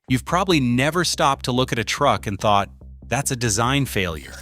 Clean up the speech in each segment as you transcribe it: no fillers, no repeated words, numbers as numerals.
You've probably never stopped to look at a truck and thought, that's a design failure.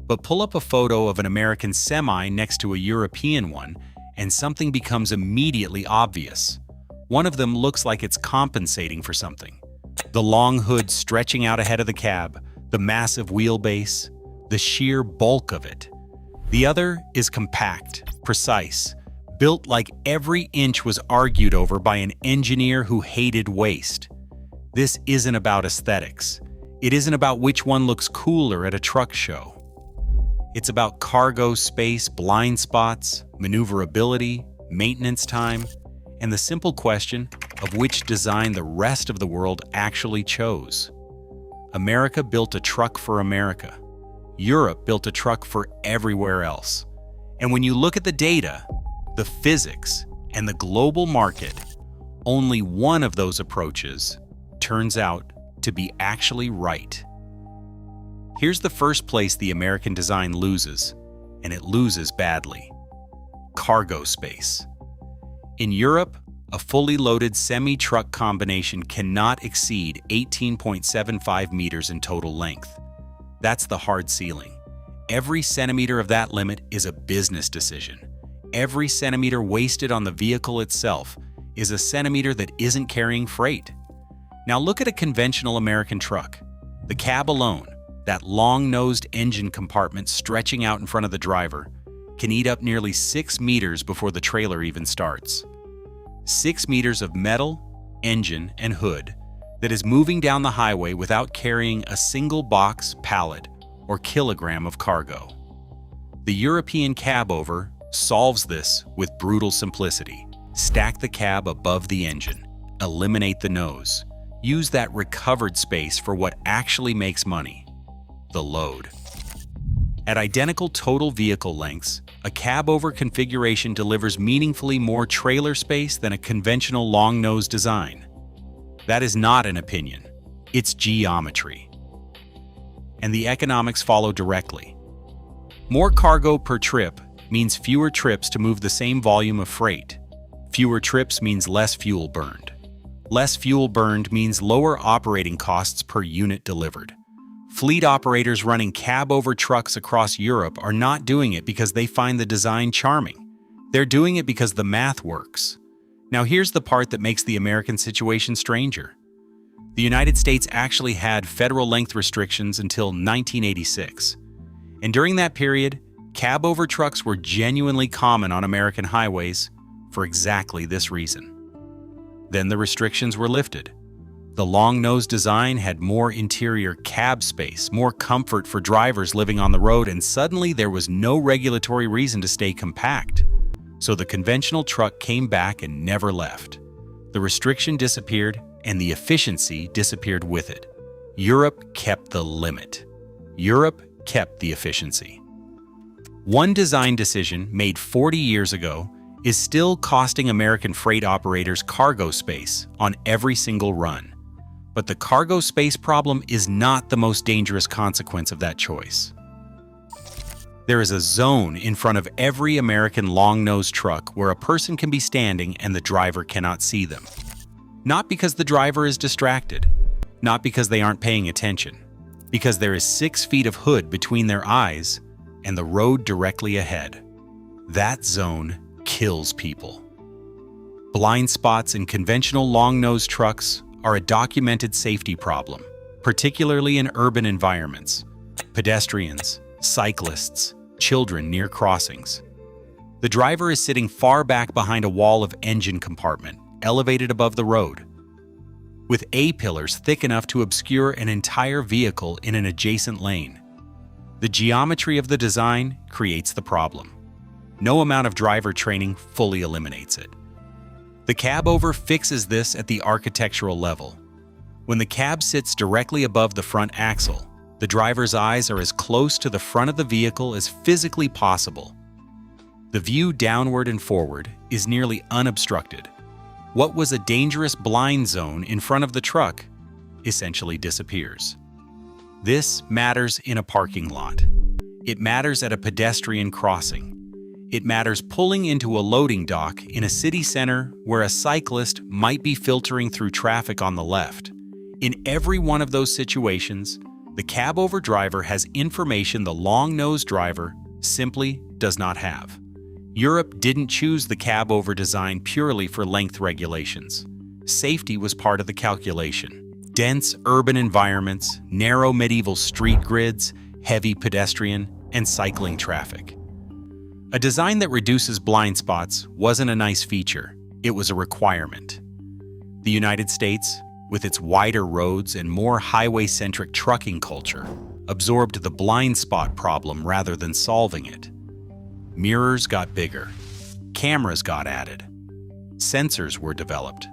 But pull up a photo of an American semi next to a European one, and something becomes immediately obvious. One of them looks like it's compensating for something. The long hood stretching out ahead of the cab, the massive wheelbase, the sheer bulk of it. The other is compact, precise, built like every inch was argued over by an engineer who hated waste. This isn't about aesthetics. It isn't about which one looks cooler at a truck show. It's about cargo space, blind spots, maneuverability, maintenance time, and the simple question of which design the rest of the world actually chose. America built a truck for America. Europe built a truck for everywhere else. And when you look at the data, the physics, and the global market, only one of those approaches turns out to be actually right. Here's the first place the American design loses, and it loses badly. Cargo space. In Europe, a fully loaded semi-truck combination cannot exceed 18.75 meters in total length. That's the hard ceiling. Every centimeter of that limit is a business decision. Every centimeter wasted on the vehicle itself is a centimeter that isn't carrying freight. Now look at a conventional American truck. The cab alone, that long-nosed engine compartment stretching out in front of the driver, can eat up nearly 6 meters before the trailer even starts. 6 meters of metal, engine, and hood that is moving down the highway without carrying a single box, pallet, or kilogram of cargo. The European cab-over solves this with brutal simplicity. Stack the cab above the engine, eliminate the nose, use that recovered space for what actually makes money: the load. At identical total vehicle lengths, a cab-over configuration delivers meaningfully more trailer space than a conventional long-nose design. That is not an opinion, it's geometry. And the economics follow directly. More cargo per trip means fewer trips to move the same volume of freight. Fewer trips means less fuel burned. Less fuel burned means lower operating costs per unit delivered. Fleet operators running cab-over trucks across Europe are not doing it because they find the design charming. They're doing it because the math works. Now here's the part that makes the American situation stranger. The United States actually had federal length restrictions until 1986. And during that period, cab-over trucks were genuinely common on American highways for exactly this reason. Then the restrictions were lifted. The long-nose design had more interior cab space, more comfort for drivers living on the road, and suddenly there was no regulatory reason to stay compact. So the conventional truck came back and never left. The restriction disappeared, and the efficiency disappeared with it. Europe kept the limit. Europe kept the efficiency. One design decision made 40 years ago is still costing American freight operators cargo space on every single run. But the cargo space problem is not the most dangerous consequence of that choice. There is a zone in front of every American long-nose truck where a person can be standing and the driver cannot see them. Not because the driver is distracted, not because they aren't paying attention, because there is 6 feet of hood between their eyes and the road directly ahead. That zone kills people. Blind spots in conventional long-nose trucks are a documented safety problem, particularly in urban environments. Pedestrians, cyclists, children near crossings. The driver is sitting far back behind a wall of engine compartment, elevated above the road, with A-pillars thick enough to obscure an entire vehicle in an adjacent lane. The geometry of the design creates the problem. No amount of driver training fully eliminates it. The cab-over fixes this at the architectural level. When the cab sits directly above the front axle, the driver's eyes are as close to the front of the vehicle as physically possible. The view downward and forward is nearly unobstructed. What was a dangerous blind zone in front of the truck essentially disappears. This matters in a parking lot. It matters at a pedestrian crossing. It matters pulling into a loading dock in a city center where a cyclist might be filtering through traffic on the left. In every one of those situations, the cab-over driver has information the long-nosed driver simply does not have. Europe didn't choose the cab-over design purely for length regulations. Safety was part of the calculation. Dense urban environments, narrow medieval street grids, heavy pedestrian and cycling traffic. A design that reduces blind spots wasn't a nice feature, it was a requirement. The United States, with its wider roads and more highway-centric trucking culture, absorbed the blind spot problem rather than solving it. Mirrors got bigger, cameras got added, sensors were developed.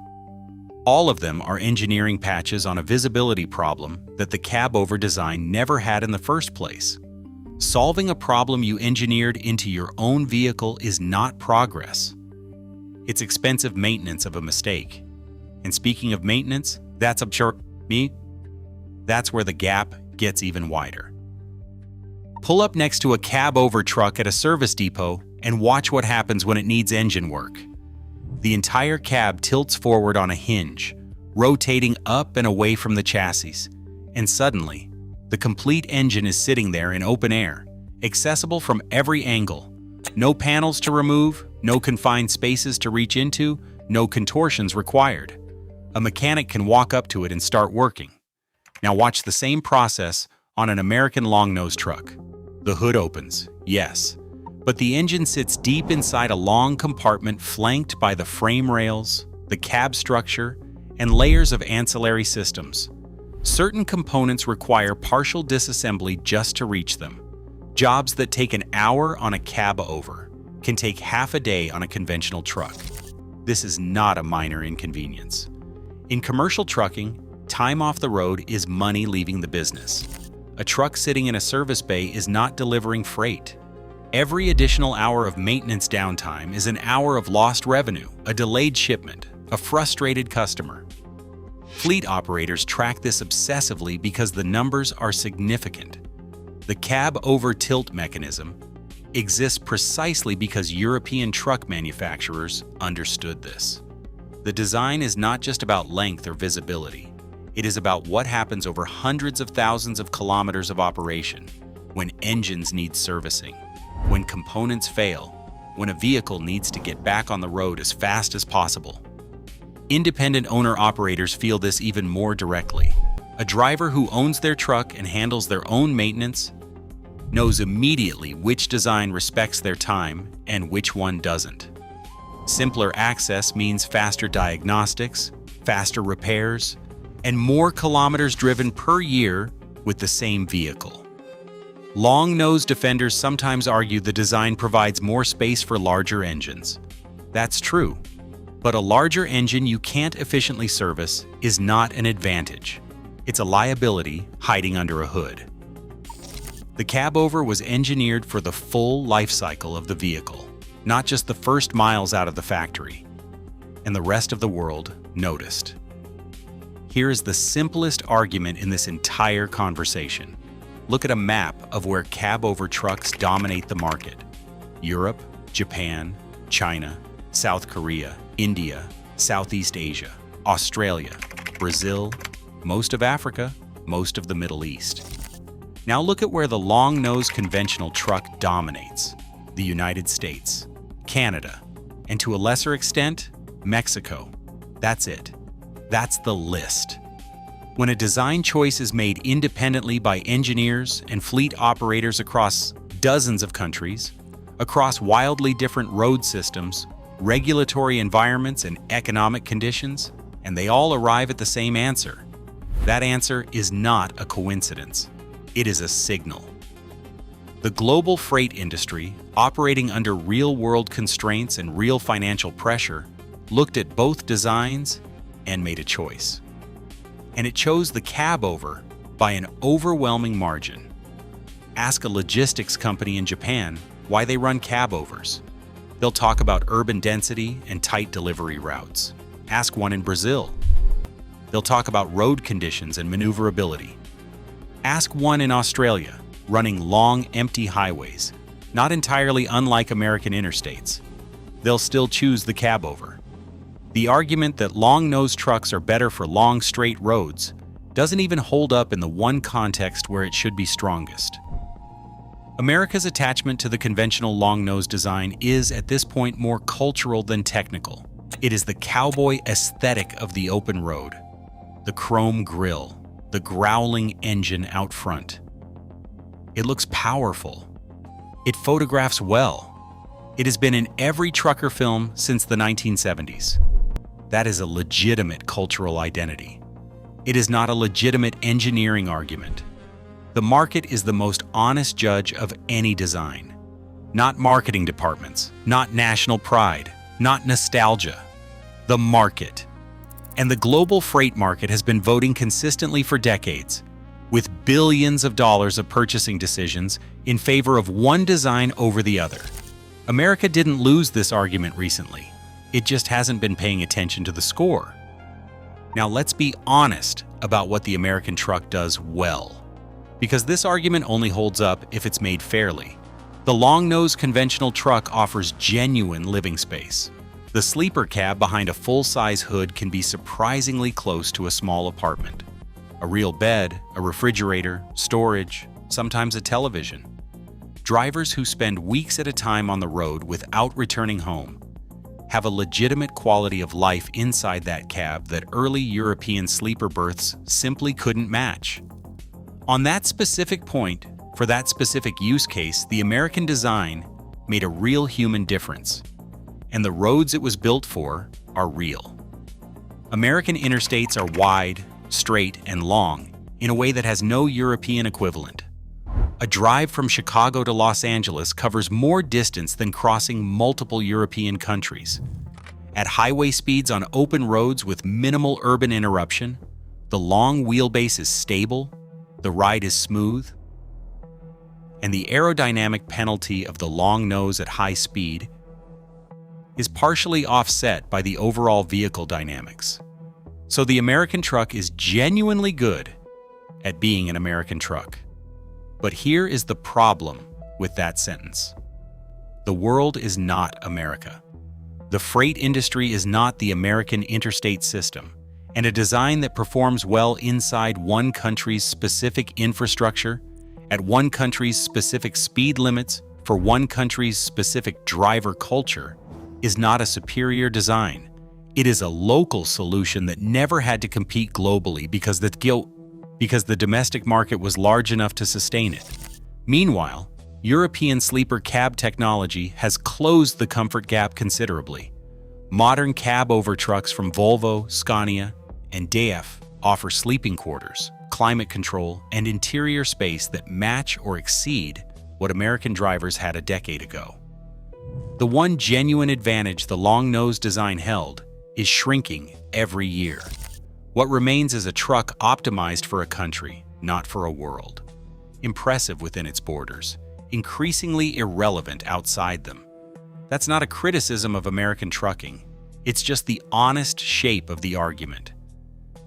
All of them are engineering patches on a visibility problem that the cab-over design never had in the first place. Solving a problem you engineered into your own vehicle is not progress. It's expensive maintenance of a mistake. And speaking of maintenance, that's where the gap gets even wider. Pull up next to a cab-over truck at a service depot and watch what happens when it needs engine work. The entire cab tilts forward on a hinge, rotating up and away from the chassis, and suddenly, the complete engine is sitting there in open air, accessible from every angle. No panels to remove, no confined spaces to reach into, no contortions required. A mechanic can walk up to it and start working. Now watch the same process on an American long-nose truck. The hood opens, yes, but the engine sits deep inside a long compartment flanked by the frame rails, the cab structure, and layers of ancillary systems. Certain components require partial disassembly just to reach them. Jobs that take an hour on a cab-over can take half a day on a conventional truck. This is not a minor inconvenience. In commercial trucking, time off the road is money leaving the business. A truck sitting in a service bay is not delivering freight. Every additional hour of maintenance downtime is an hour of lost revenue, a delayed shipment, a frustrated customer. Fleet operators track this obsessively because the numbers are significant. The cab-over tilt mechanism exists precisely because European truck manufacturers understood this. The design is not just about length or visibility. It is about what happens over hundreds of thousands of kilometers of operation, when engines need servicing, when components fail, when a vehicle needs to get back on the road as fast as possible. Independent owner-operators feel this even more directly. A driver who owns their truck and handles their own maintenance knows immediately which design respects their time and which one doesn't. Simpler access means faster diagnostics, faster repairs, and more kilometers driven per year with the same vehicle. Long-nosed defenders sometimes argue the design provides more space for larger engines. That's true, but a larger engine you can't efficiently service is not an advantage. It's a liability hiding under a hood. The cab-over was engineered for the full life cycle of the vehicle, not just the first miles out of the factory. And the rest of the world noticed. Here is the simplest argument in this entire conversation. Look at a map of where cab-over trucks dominate the market. Europe, Japan, China, South Korea, India, Southeast Asia, Australia, Brazil, most of Africa, most of the Middle East. Now look at where the long-nosed conventional truck dominates. The United States, Canada, and to a lesser extent, Mexico. That's it. That's the list. When a design choice is made independently by engineers and fleet operators across dozens of countries, across wildly different road systems, regulatory environments, and economic conditions, and they all arrive at the same answer, that answer is not a coincidence. It is a signal. The global freight industry, operating under real-world constraints and real financial pressure, looked at both designs and made a choice. And it chose the cab-over by an overwhelming margin. Ask a logistics company in Japan why they run cab-overs. They'll talk about urban density and tight delivery routes. Ask one in Brazil. They'll talk about road conditions and maneuverability. Ask one in Australia, running long, empty highways, not entirely unlike American interstates. They'll still choose the cab-over. The argument that long-nosed trucks are better for long, straight roads doesn't even hold up in the one context where it should be strongest. America's attachment to the conventional long-nose design is, at this point, more cultural than technical. It is the cowboy aesthetic of the open road. The chrome grille, the growling engine out front. It looks powerful. It photographs well. It has been in every trucker film since the 1970s. That is a legitimate cultural identity. It is not a legitimate engineering argument. The market is the most honest judge of any design. Not marketing departments, not national pride, not nostalgia. The market. And the global freight market has been voting consistently for decades, with billions of dollars of purchasing decisions in favor of one design over the other. America didn't lose this argument recently. It just hasn't been paying attention to the score. Now let's be honest about what the American truck does well, because this argument only holds up if it's made fairly. The long-nose conventional truck offers genuine living space. The sleeper cab behind a full-size hood can be surprisingly close to a small apartment. A real bed, a refrigerator, storage, sometimes a television. Drivers who spend weeks at a time on the road without returning home have a legitimate quality of life inside that cab that early European sleeper berths simply couldn't match. On that specific point, for that specific use case, the American design made a real human difference, and the roads it was built for are real. American interstates are wide, straight, and long in a way that has no European equivalent. A drive from Chicago to Los Angeles covers more distance than crossing multiple European countries. At highway speeds on open roads with minimal urban interruption, the long wheelbase is stable, the ride is smooth, and the aerodynamic penalty of the long nose at high speed is partially offset by the overall vehicle dynamics. So the American truck is genuinely good at being an American truck. But here is the problem with that sentence. The world is not America. The freight industry is not the American interstate system, and a design that performs well inside one country's specific infrastructure, at one country's specific speed limits, for one country's specific driver culture, is not a superior design. It is a local solution that never had to compete globally because the domestic market was large enough to sustain it. Meanwhile, European sleeper cab technology has closed the comfort gap considerably. Modern cab-over trucks from Volvo, Scania, and DAF offer sleeping quarters, climate control, and interior space that match or exceed what American drivers had a decade ago. The one genuine advantage the long-nose design held is shrinking every year. What remains is a truck optimized for a country, not for a world. Impressive within its borders, increasingly irrelevant outside them. That's not a criticism of American trucking. It's just the honest shape of the argument.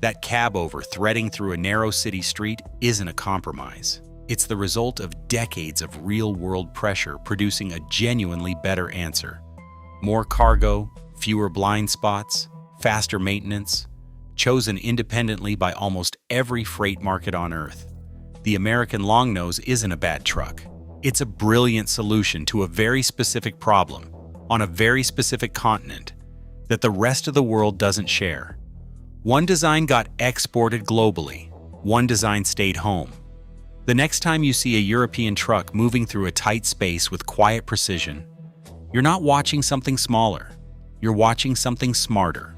That cab-over threading through a narrow city street isn't a compromise. It's the result of decades of real-world pressure producing a genuinely better answer. More cargo, fewer blind spots, faster maintenance, chosen independently by almost every freight market on Earth. The American long-nose isn't a bad truck. It's a brilliant solution to a very specific problem on a very specific continent that the rest of the world doesn't share. One design got exported globally. One design stayed home. The next time you see a European truck moving through a tight space with quiet precision, you're not watching something smaller. You're watching something smarter.